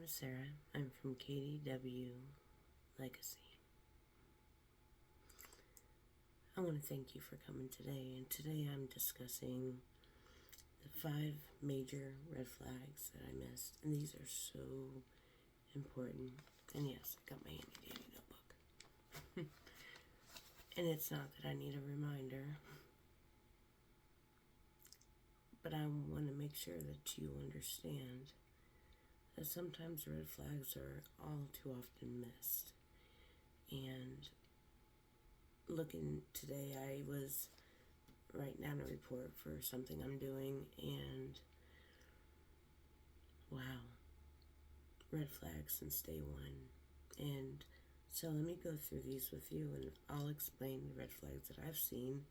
name is Sarah. I'm from KDW Legacy. I want to thank you for coming today, and today I'm discussing the 5 major red flags that I missed, and these are so important. And yes, I got my handy dandy notebook. And it's not that I need a reminder, but I want to make sure that you understand that sometimes red flags are all too often missed. And looking today, I was writing down a report for something I'm doing, and wow, red flags since day one. And so let me go through these with you, and I'll explain the red flags that I've seen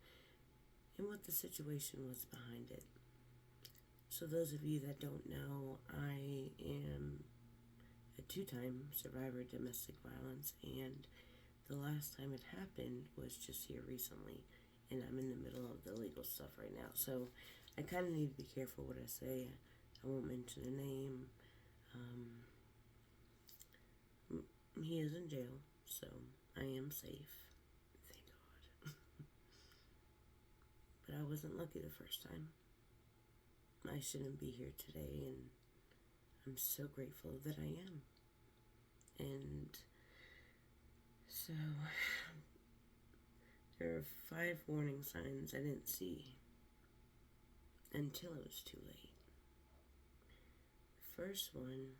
and what the situation was behind it. So those of you that don't know, I am a 2-time survivor of domestic violence, and the last time it happened was just here recently, and I'm in the middle of the legal stuff right now. So I kind of need to be careful what I say. I won't mention a name. He is in jail, so I am safe. Thank God. But I wasn't lucky the first time. I shouldn't be here today, and I'm so grateful that I am. And so there are 5 warning signs I didn't see until it was too late. The first one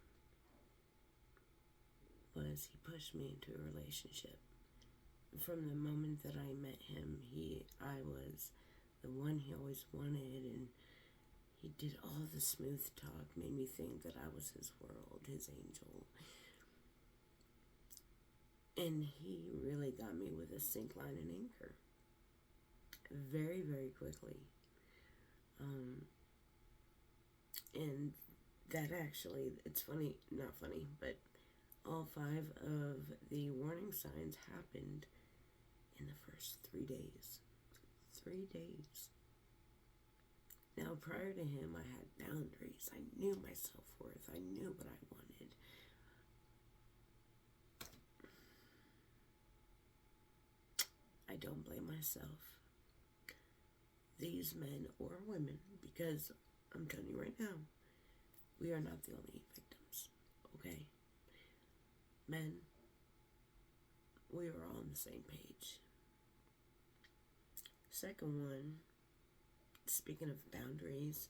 was he pushed me into a relationship. From the moment that I met him, I was the one he always wanted, and he did all the smooth talk, made me think that I was his world, his angel. And he really got me with a sink, line, and anchor. Very, very quickly. And that actually, it's funny, not funny, but all 5 of the warning signs happened in the first 3 days. 3 days. Now, prior to him, I had boundaries. I knew my self-worth. I knew what I wanted. I don't blame myself. These men or women, because I'm telling you right now, we are not the only victims, okay? Men, we are all on the same page. Second one, speaking of boundaries,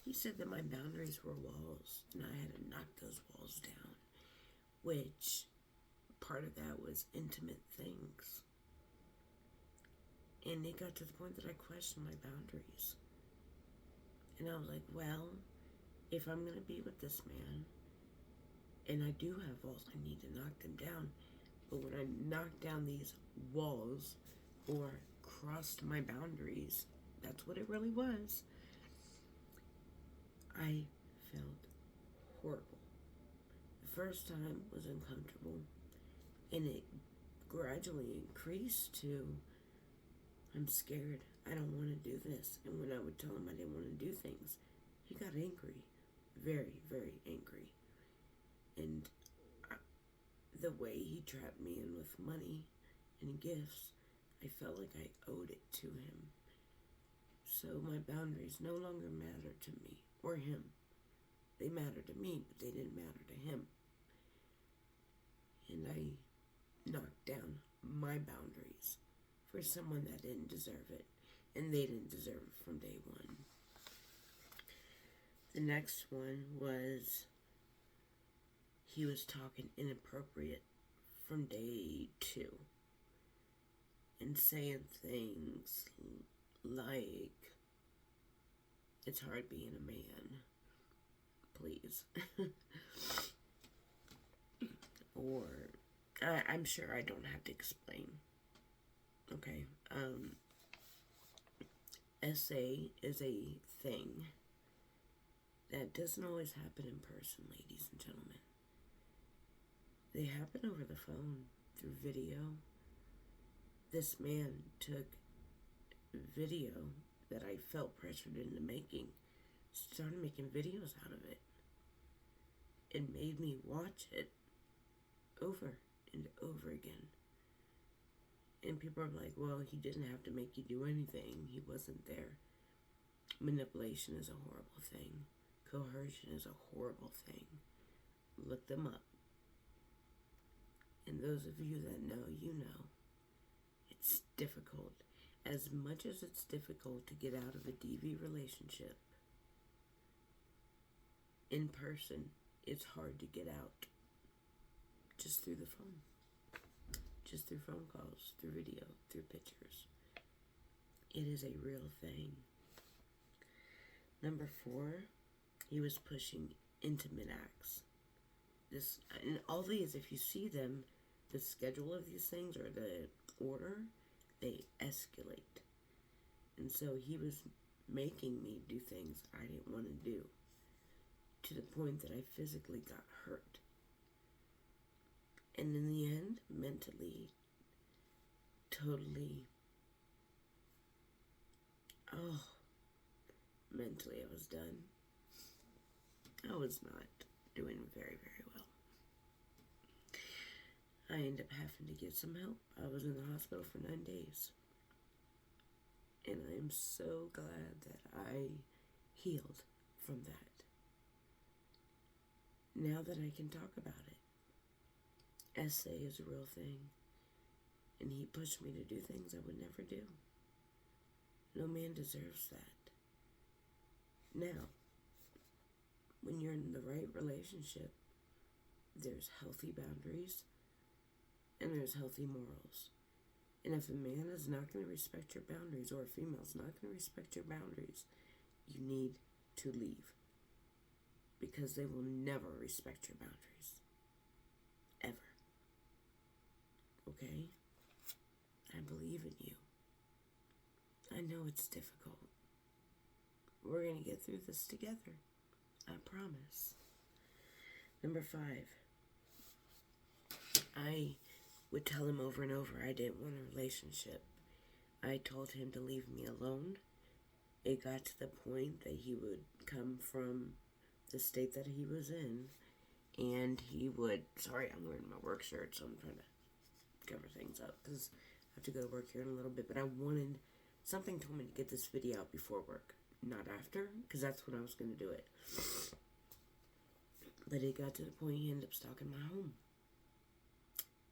he said that my boundaries were walls, and I had to knock those walls down, which part of that was intimate things. And it got to the point that I questioned my boundaries. And I was like, well, if I'm going to be with this man, and I do have walls, I need to knock them down. But when I knocked down these walls or crossed my boundaries, that's what it really was, I felt horrible. The first time was uncomfortable, and it gradually increased to, I'm scared, I don't want to do this. And when I would tell him I didn't want to do things, he got angry. Very, very angry. And the way he trapped me in with money and gifts, I felt like I owed it to him. So my boundaries no longer mattered to me or him. They mattered to me, but they didn't matter to him. And I knocked down my boundaries for someone that didn't deserve it, and they didn't deserve it from day one. The next one was he was talking inappropriate from day 2 and saying things like, it's hard being a man, please. Or, I'm sure I don't have to explain. Okay, SA is a thing that doesn't always happen in person, ladies and gentlemen. They happen over the phone, through video. This man took video that I felt pressured into making, started making videos out of it. and made me watch it over and over again. And people are like, well, he didn't have to make you do anything. He wasn't there. Manipulation is a horrible thing. Coercion is a horrible thing. Look them up. And those of you that know, you know. It's difficult. As much as it's difficult to get out of a DV relationship, in person, it's hard to get out. Just through the phone. Just through phone calls, through video, through pictures. It is a real thing. Number 4, he was pushing intimate acts. And all these, if you see them, the schedule of these things or the order, they escalate. And so he was making me do things I didn't want to do, to the point that I physically got hurt. And in the end, mentally, mentally I was done. I was not doing very, very well. I ended up having to get some help. I was in the hospital for 9 days. And I am so glad that I healed from that. Now that I can talk about it. SA is a real thing. And he pushed me to do things I would never do. No man deserves that. Now, when you're in the right relationship, there's healthy boundaries and there's healthy morals. And if a man is not going to respect your boundaries, or a female is not going to respect your boundaries, you need to leave. Because they will never respect your boundaries. Ever. Okay? I believe in you. I know it's difficult. We're going to get through this together. I promise. Number 5. I would tell him over and over I didn't want a relationship. I told him to leave me alone. It got to the point that he would come from the state that he was in, and he would, sorry, I'm wearing my work shirt, so I'm trying to cover things up, because I have to go to work here in a little bit, but something told me to get this video out before work, not after, because that's when I was going to do it. But it got to the point he ended up stalking my home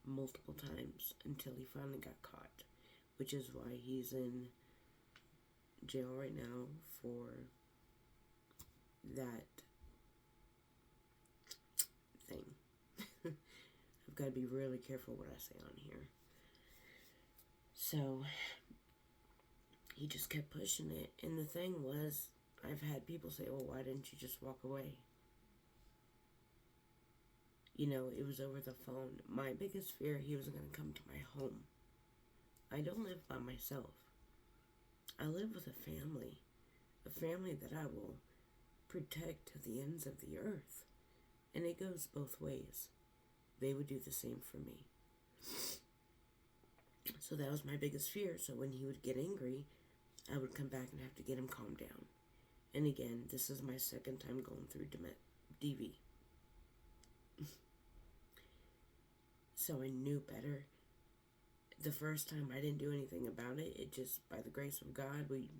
multiple times until he finally got caught, which is why he's in jail right now for that thing. I've got to be really careful what I say on here. So he just kept pushing it, and the thing was, I've had people say, well, why didn't you just walk away? You know, it was over the phone. My biggest fear, he was going to come to my home. I don't live by myself. I live with a family that I will protect to the ends of the earth. And it goes both ways. They would do the same for me. So that was my biggest fear. So when he would get angry, I would come back and have to get him calmed down. And again, this is my second time going through DV. So I knew better. The first time I didn't do anything about it. It just, by the grace of God, we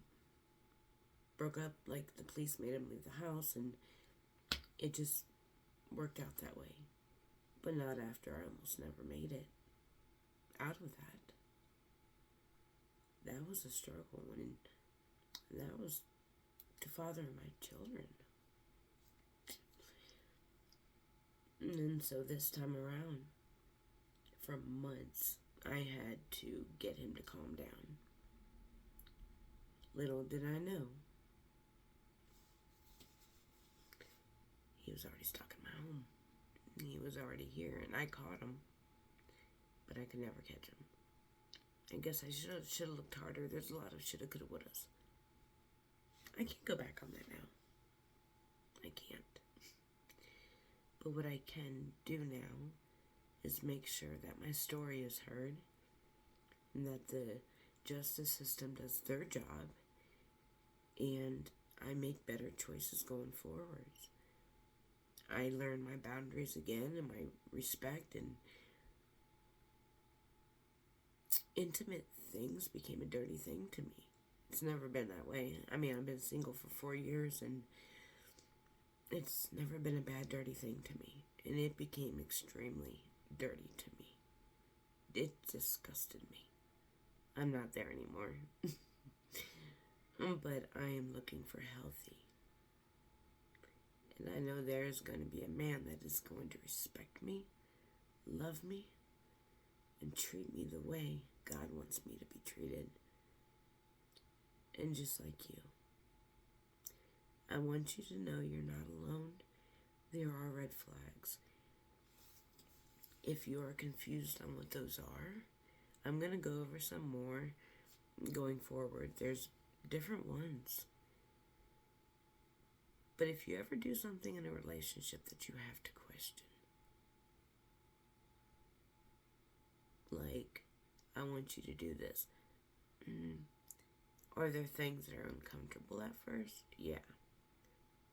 broke up. Like, the police made him leave the house, and it just worked out that way. But not after I almost never made it out of that. That was a struggle, and that was to father my children. And then so this time around, for months, I had to get him to calm down. Little did I know, he was already stuck in my home. He was already here, and I caught him, but I could never catch him. I guess I should have looked harder. There's a lot of shoulda, coulda, wouldas. I can't go back on that now. I can't. But what I can do now is make sure that my story is heard, and that the justice system does their job, and I make better choices going forward. I learned my boundaries again and my respect, and intimate things became a dirty thing to me. It's never been that way. I mean, I've been single for 4 years, and it's never been a bad, dirty thing to me. And it became extremely dirty to me. It disgusted me. I'm not there anymore. But I am looking for healthy. And I know there's going to be a man that is going to respect me, love me, and treat me the way God wants me to be treated. And just like you. I want you to know you're not alone. There are red flags. If you are confused on what those are, I'm going to go over some more going forward. There's different ones. But if you ever do something in a relationship that you have to question, like, I want you to do this. Are there things that are uncomfortable at first? Yeah.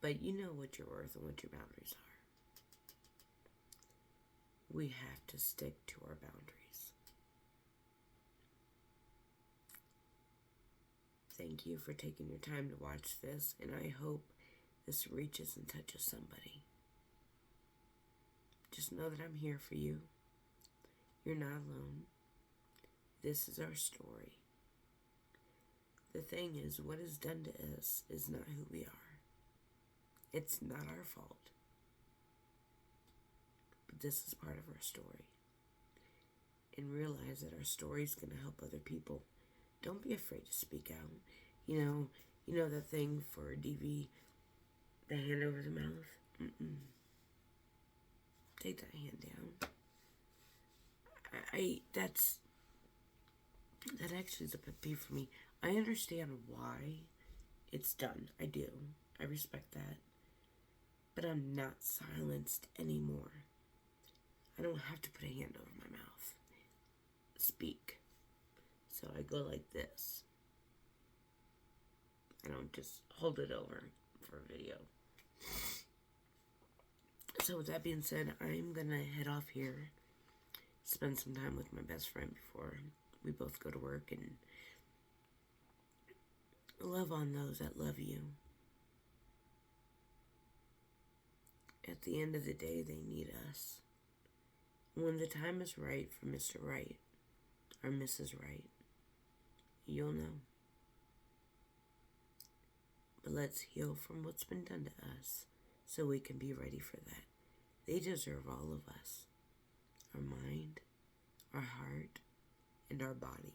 But you know what you're worth and what your boundaries are. We have to stick to our boundaries. Thank you for taking your time to watch this, and I hope this reaches and touches somebody. Just know that I'm here for you. You're not alone. This is our story. The thing is, what is done to us is not who we are. It's not our fault. But this is part of our story. And realize that our story is going to help other people. Don't be afraid to speak out. You know that thing for DV, the hand over the mouth? Take that hand down. That actually is a pet peeve for me. I understand why it's done. I do. I respect that. But I'm not silenced anymore. I don't have to put a hand over my mouth. Speak. So I go like this. I don't just hold it over for a video. So with that being said, I'm going to head off here. Spend some time with my best friend before we both go to work, and love on those that love you. At the end of the day, they need us. When the time is right for Mr. Right or Mrs. Right, you'll know. But let's heal from what's been done to us so we can be ready for that. They deserve all of us. Our mind, our heart, and our body.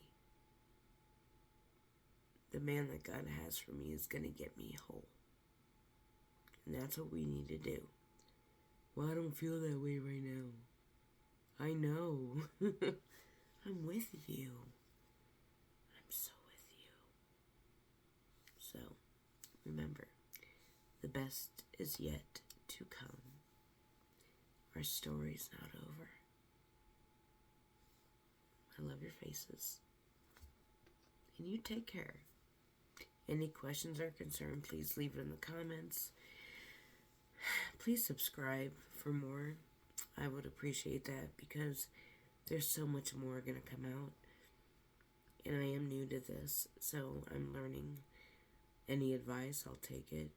The man that God has for me is going to get me whole. And that's what we need to do. Well, I don't feel that way right now. I know. I'm with you. I'm so with you. So, remember, the best is yet to come. Our story's not over. I love your faces. And you take care. Any questions or concern, please leave it in the comments. Please subscribe for more. I would appreciate that because there's so much more going to come out. And I am new to this, so I'm learning. Any advice, I'll take it.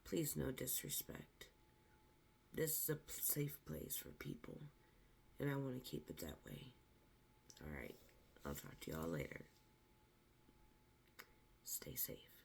Please, no disrespect. This is a safe place for people, and I want to keep it that way. Alright, I'll talk to y'all later. Stay safe.